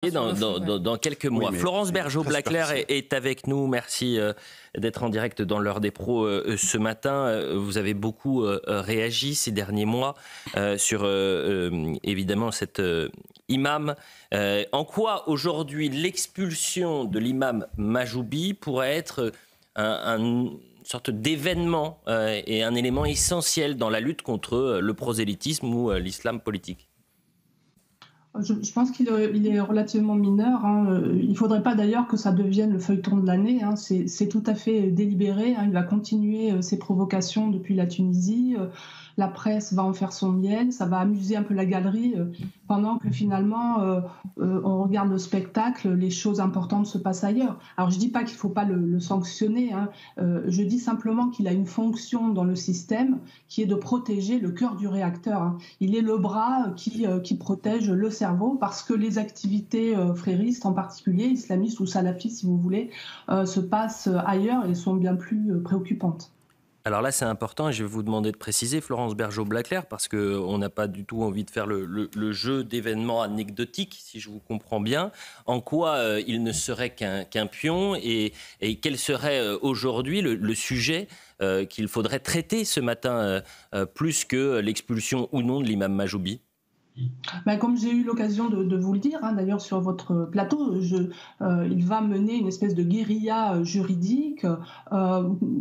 Dans quelques mois. Oui, Florence Bergeaud-Blaclair est avec nous. Merci d'être en direct dans l'heure des pros ce matin. Vous avez beaucoup réagi ces derniers mois sur évidemment cet imam. En quoi aujourd'hui l'expulsion de l'imam Majoubi pourrait être une sorte d'événement et un élément essentiel dans la lutte contre le prosélytisme ou l'islam politique? Je pense qu'il est relativement mineur. Il ne faudrait pas d'ailleurs que ça devienne le feuilleton de l'année. C'est tout à fait délibéré. Il va continuer ses provocations depuis la Tunisie. La presse va en faire son miel. Ça va amuser un peu la galerie pendant que finalement on regarde le spectacle. Les choses importantes se passent ailleurs. Alors je ne dis pas qu'il ne faut pas le sanctionner. Je dis simplement qu'il a une fonction dans le système qui est de protéger le cœur du réacteur. Il est le bras qui protège le cerveau parce que les activités fréristes, en particulier islamistes ou salafistes si vous voulez, se passent ailleurs et sont bien plus préoccupantes. Alors là, c'est important et je vais vous demander de préciser, Florence Bergeaud-Blaclair, parce qu'on n'a pas du tout envie de faire le jeu d'événements anecdotiques, si je vous comprends bien. En quoi il ne serait qu'un pion et quel serait aujourd'hui le sujet qu'il faudrait traiter ce matin, plus que l'expulsion ou non de l'imam Majoubi? Comme j'ai eu l'occasion de vous le dire, d'ailleurs sur votre plateau, il va mener une espèce de guérilla juridique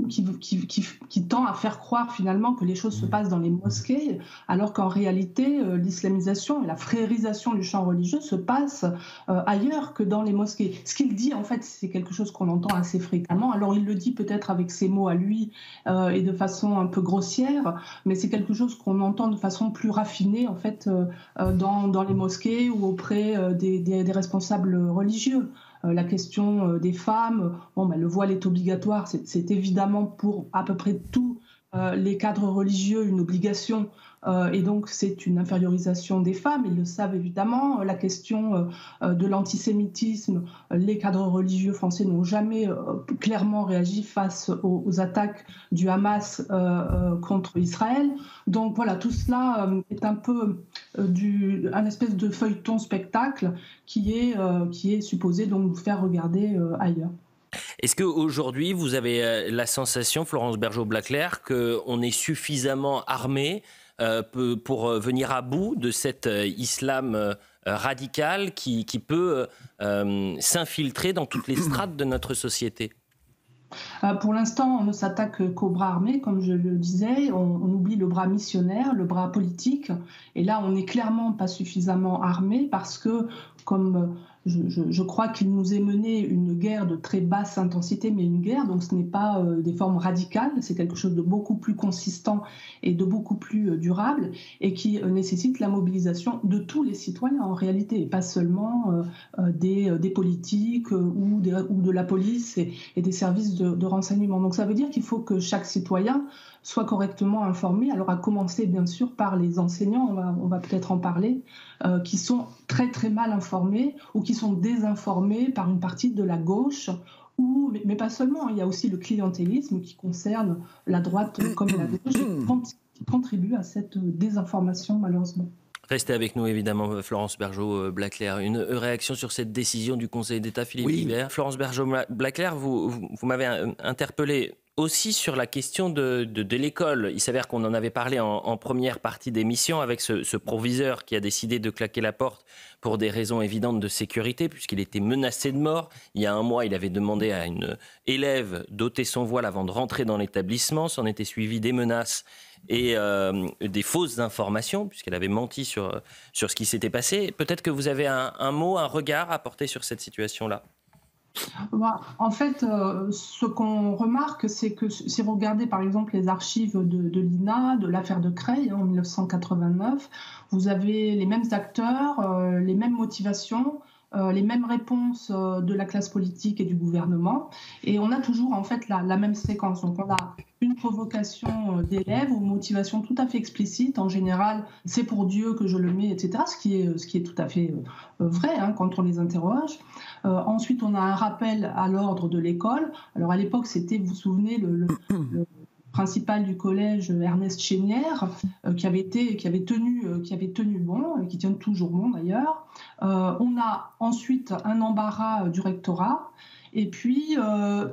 qui tend à faire croire finalement que les choses se passent dans les mosquées, alors qu'en réalité, l'islamisation et la frérisation du champ religieux se passent ailleurs que dans les mosquées. Ce qu'il dit, en fait, c'est quelque chose qu'on entend assez fréquemment. Alors il le dit peut-être avec ses mots à lui et de façon un peu grossière, mais c'est quelque chose qu'on entend de façon plus raffinée, en fait, dans les mosquées ou auprès des responsables religieux. La question des femmes, le voile est obligatoire, c'est évidemment pour à peu près tous les cadres religieux une obligation, et donc c'est une infériorisation des femmes, ils le savent évidemment. La question de l'antisémitisme, les cadres religieux français n'ont jamais clairement réagi face aux attaques du Hamas contre Israël. Donc voilà, tout cela est un peu un espèce de feuilleton spectacle qui est supposé donc nous faire regarder ailleurs. Est-ce qu'aujourd'hui, vous avez la sensation, Florence Bergeaud-Blaclair, qu'on est suffisamment armé pour venir à bout de cet islam radical qui peut s'infiltrer dans toutes les strates de notre société? Pour l'instant, on ne s'attaque qu'au bras armé, comme je le disais. On oublie le bras missionnaire, le bras politique. Et là, on n'est clairement pas suffisamment armé parce que, comme je crois qu'il nous est mené une guerre de très basse intensité, mais une guerre, donc ce n'est pas des formes radicales, c'est quelque chose de beaucoup plus consistant et de beaucoup plus durable et qui nécessite la mobilisation de tous les citoyens en réalité, et pas seulement des politiques ou de la police et des services de renseignement. Donc ça veut dire qu'il faut que chaque citoyen soit correctement informé, alors à commencer bien sûr par les enseignants, on va peut-être en parler, qui sont très très mal informés ou qui sont désinformés par une partie de la gauche, mais pas seulement, il y a aussi le clientélisme qui concerne la droite comme la gauche et qui contribue à cette désinformation malheureusement. Restez avec nous évidemment, Florence Bergeaud-Blaclair. Une réaction sur cette décision du Conseil d'État, Philippe Guibert. Florence Bergeaud-Blaclair, vous m'avez interpellé aussi sur la question de l'école. Il s'avère qu'on en avait parlé en première partie d'émission avec ce proviseur qui a décidé de claquer la porte pour des raisons évidentes de sécurité, puisqu'il était menacé de mort. Il y a un mois, il avait demandé à une élève d'ôter son voile avant de rentrer dans l'établissement. S'en était suivi des menaces et des fausses informations, puisqu'elle avait menti sur ce qui s'était passé. Peut-être que vous avez un mot, un regard à porter sur cette situation-là. En fait, ce qu'on remarque, c'est que si vous regardez par exemple les archives de l'INA, de l'affaire de Creil en 1989, vous avez les mêmes acteurs, les mêmes motivations, les mêmes réponses de la classe politique et du gouvernement, et on a toujours en fait la même séquence. Donc on a une provocation d'élèves ou une motivation tout à fait explicite. En général, c'est pour Dieu que je le mets, etc. Ce qui est tout à fait vrai quand on les interroge. Ensuite, on a un rappel à l'ordre de l'école. Alors à l'époque, c'était, vous vous souvenez, le principal du collège, Ernest Chénière, qui avait tenu bon, qui tient toujours bon d'ailleurs. On a ensuite un embarras du rectorat. Et puis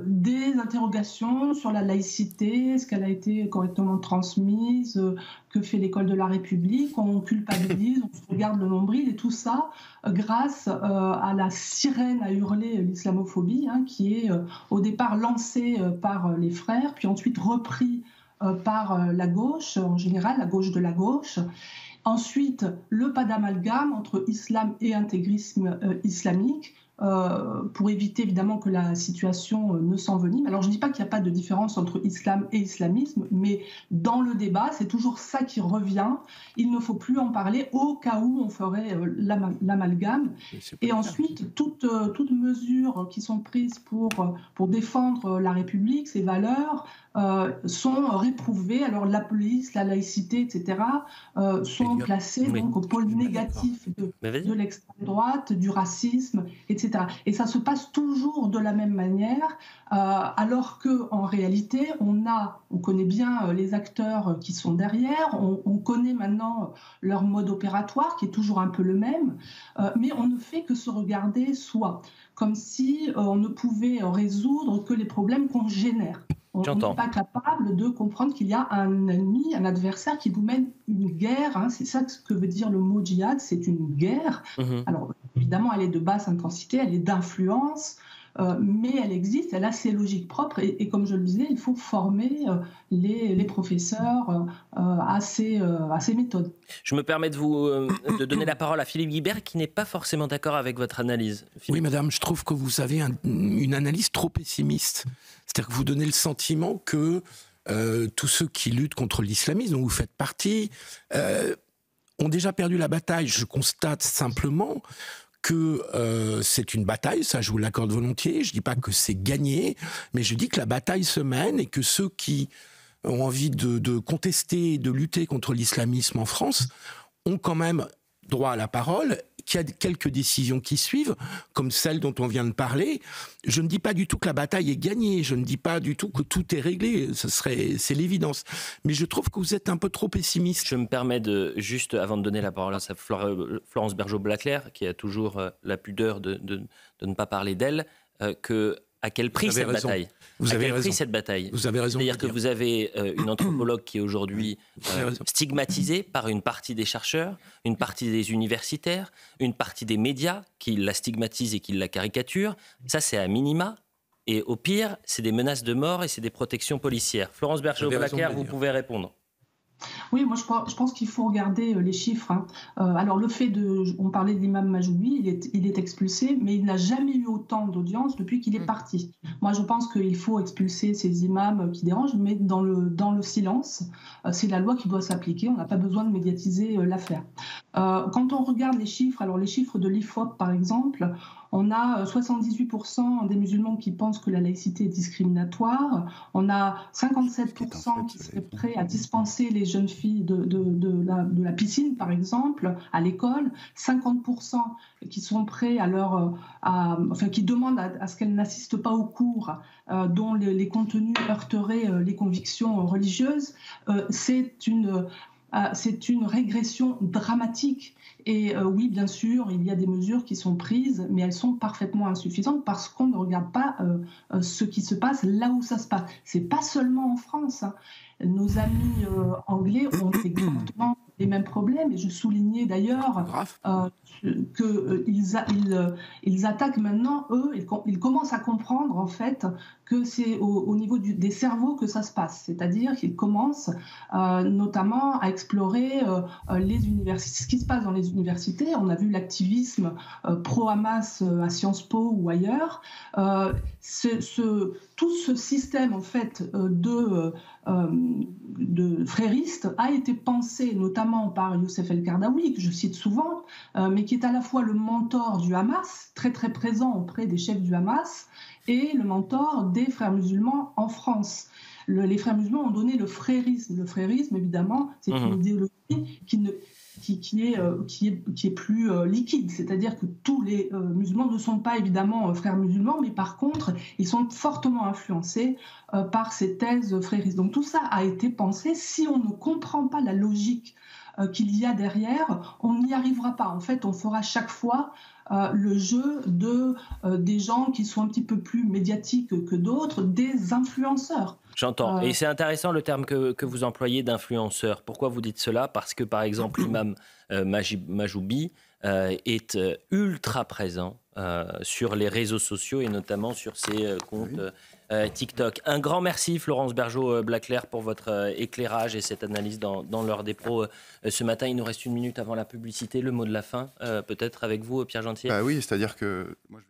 des interrogations sur la laïcité, est-ce qu'elle a été correctement transmise, que fait l'école de la République, on culpabilise, on se regarde le nombril, et tout ça grâce à la sirène à hurler l'islamophobie, qui est au départ lancée par les frères, puis ensuite repris par la gauche, en général la gauche de la gauche. Ensuite, le pas d'amalgame entre islam et intégrisme islamique, pour éviter évidemment que la situation ne s'envenime. Alors je ne dis pas qu'il n'y a pas de différence entre islam et islamisme, mais dans le débat, c'est toujours ça qui revient. Il ne faut plus en parler au cas où on ferait l'amalgame. Et ensuite, toutes mesures qui sont prises pour défendre la République, ses valeurs, sont réprouvées. Alors la police, la laïcité, etc., sont placées donc au pôle négatif de l'extrême droite, du racisme, etc. Et ça se passe toujours de la même manière, alors qu'en réalité, on connaît bien les acteurs qui sont derrière, on connaît maintenant leur mode opératoire, qui est toujours un peu le même, mais on ne fait que se regarder soi, comme si on ne pouvait résoudre que les problèmes qu'on génère. On n'est pas capable de comprendre qu'il y a un ennemi, un adversaire qui vous mène une guerre. C'est ça que veut dire le mot djihad, c'est une guerre. Alors évidemment, elle est de basse intensité, elle est d'influence, mais elle existe, elle a ses logiques propres. Et comme je le disais, il faut former les professeurs à ces méthodes. Je me permets de donner la parole à Philippe Guibert, qui n'est pas forcément d'accord avec votre analyse. Philippe. Oui, madame, je trouve que vous avez une analyse trop pessimiste. C'est-à-dire que vous donnez le sentiment que tous ceux qui luttent contre l'islamisme, dont vous faites partie, ont déjà perdu la bataille. Je constate simplement que c'est une bataille, ça je vous l'accorde volontiers, je ne dis pas que c'est gagné, mais je dis que la bataille se mène et que ceux qui ont envie de contester, de lutter contre l'islamisme en France, ont quand même droit à la parole, qu'il y a quelques décisions qui suivent, comme celle dont on vient de parler. Je ne dis pas du tout que la bataille est gagnée, je ne dis pas du tout que tout est réglé, c'est l'évidence. Mais je trouve que vous êtes un peu trop pessimiste. Je me permets juste avant de donner la parole à Florence Bergeaud-Blaclair, qui a toujours la pudeur de ne pas parler d'elle, à quel prix cette bataille ? Vous avez raison. Cette bataille. Vous avez raison. C'est-à-dire que vous avez une anthropologue qui est aujourd'hui stigmatisée par une partie des chercheurs, une partie des universitaires, une partie des médias qui la stigmatisent et qui la caricaturent. Ça, c'est à minima. Et au pire, c'est des menaces de mort et c'est des protections policières. Florence Bergeaud-Blaclair, vous pouvez répondre. Oui, moi je pense qu'il faut regarder les chiffres. Alors le fait on parlait de l'imam Majoubi, il est expulsé, mais il n'a jamais eu autant d'audience depuis qu'il est parti. Moi je pense qu'il faut expulser ces imams qui dérangent, mais dans le silence. C'est la loi qui doit s'appliquer, on n'a pas besoin de médiatiser l'affaire. Quand on regarde les chiffres, alors les chiffres de l'IFOP par exemple, on a 78% des musulmans qui pensent que la laïcité est discriminatoire. On a 57% qui seraient prêts à dispenser les jeunes filles de la piscine, par exemple, à l'école. 50% qui sont prêts qui demandent à ce qu'elles n'assistent pas aux cours dont les contenus heurteraient les convictions religieuses. C'est une régression dramatique. Et oui, bien sûr, il y a des mesures qui sont prises, mais elles sont parfaitement insuffisantes parce qu'on ne regarde pas ce qui se passe là où ça se passe. C'est pas seulement en France. Nos amis anglais ont exactement les mêmes problèmes. Et je soulignais d'ailleurs qu'ils attaquent maintenant, eux, ils commencent à comprendre en fait que c'est au niveau des cerveaux que ça se passe. C'est-à-dire qu'ils commencent notamment à explorer les universités, ce qui se passe dans les universités. On a vu l'activisme pro-Hamas à Sciences Po ou ailleurs. Tout ce système en fait de fréristes a été pensé notamment par Youssef El-Kardaoui, que je cite souvent, mais qui est à la fois le mentor du Hamas, très très présent auprès des chefs du Hamas, et le mentor des frères musulmans en France. Les frères musulmans ont donné le frérisme. Le frérisme, évidemment, c'est une idéologie qui ne qui est plus liquide, c'est-à-dire que tous les musulmans ne sont pas évidemment frères musulmans, mais par contre, ils sont fortement influencés par ces thèses fréristes. Donc tout ça a été pensé. Si on ne comprend pas la logique qu'il y a derrière, on n'y arrivera pas. En fait, on fera chaque fois le jeu des gens qui sont un petit peu plus médiatiques que d'autres, des influenceurs. J'entends. Et c'est intéressant le terme que vous employez d'influenceur. Pourquoi vous dites cela? Parce que, par exemple, l'imam Majoubi est ultra présent sur les réseaux sociaux et notamment sur ses comptes TikTok. Un grand merci, Florence Bergeaud-Blaclair, pour votre éclairage et cette analyse dans l'heure des pros ce matin. Il nous reste 1 minute avant la publicité. Le mot de la fin, peut-être avec vous, Pierre Gentil. Oui, c'est-à-dire que... Moi,